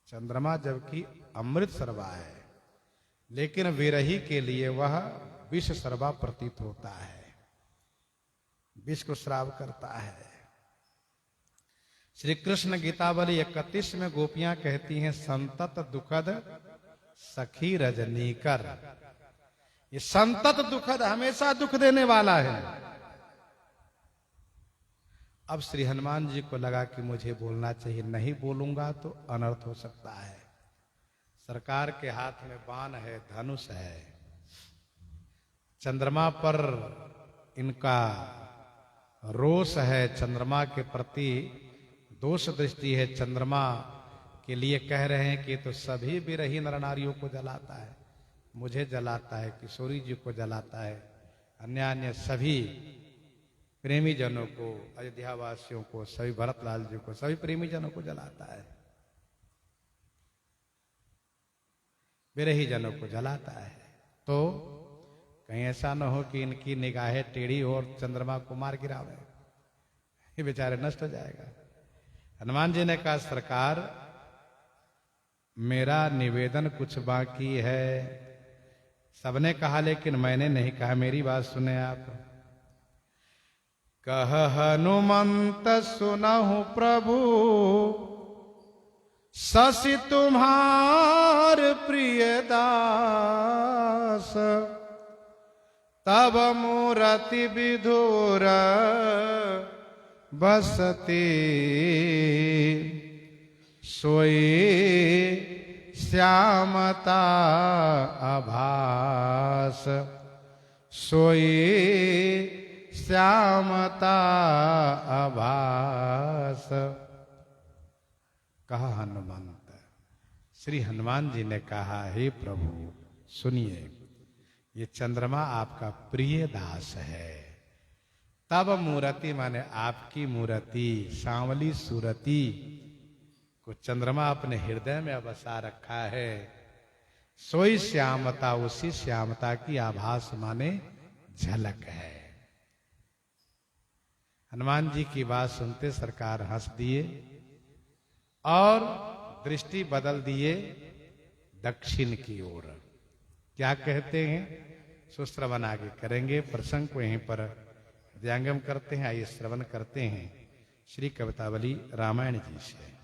चंद्रमा जबकि अमृत सरवा है, लेकिन विरही के लिए वह विष सरवा प्रतीत होता है, विष को श्राव करता है। श्री कृष्ण गीतावली 31 में गोपियां कहती हैं संतत दुखद सखी रजनीकर। ये संतत दुखद हमेशा दुख देने वाला है। अब श्री हनुमान जी को लगा कि मुझे बोलना चाहिए, नहीं बोलूंगा तो अनर्थ हो सकता है। सरकार के हाथ में बाण है, धनुष है, चंद्रमा पर इनका रोष है, चंद्रमा के प्रति दोष दृष्टि है। चंद्रमा के लिए कह रहे हैं कि तो सभी विरही नर नारियों को जलाता है, मुझे जलाता है, किशोरी जी को जलाता है, अन्य अन्य सभी प्रेमी जनों को, अयोध्या वासियों को, सभी भरतलाल जी को, सभी प्रेमी जनों को जलाता है, विरही जनों को जलाता है। तो कहीं ऐसा न हो कि इनकी निगाहें टेढ़ी हो और चंद्रमा को मार गिरावे, ये बेचारे नष्ट हो जाएगा। हनुमान जी ने कहा सरकार मेरा निवेदन कुछ बाकी है। सबने कहा लेकिन मैंने नहीं कहा, मेरी बात सुने आप। कह हनुमंत सुनहु प्रभु, शशि तुम्हार प्रिय दास, तब मूरति विधुर बसती, सोई श्यामता आभास, सोई श्यामता आभास। कहा हनुमंत। श्री हनुमान जी ने कहा हे प्रभु सुनिए, ये चंद्रमा आपका प्रिय दास है, तब मूर्ति माने आपकी मूर्ति, सांवली सूरती को चंद्रमा अपने हृदय में बसा रखा है। सोई श्यामता, उसी श्यामता की आभास माने झलक है। हनुमान जी की बात सुनते सरकार हंस दिए और दृष्टि बदल दिए दक्षिण की ओर। क्या कहते हैं, सुश्रवण आगे करेंगे। प्रसंग को यहीं पर व्यांगम करते हैं। आइए श्रवण करते हैं श्री कवितावली रामायण जी से।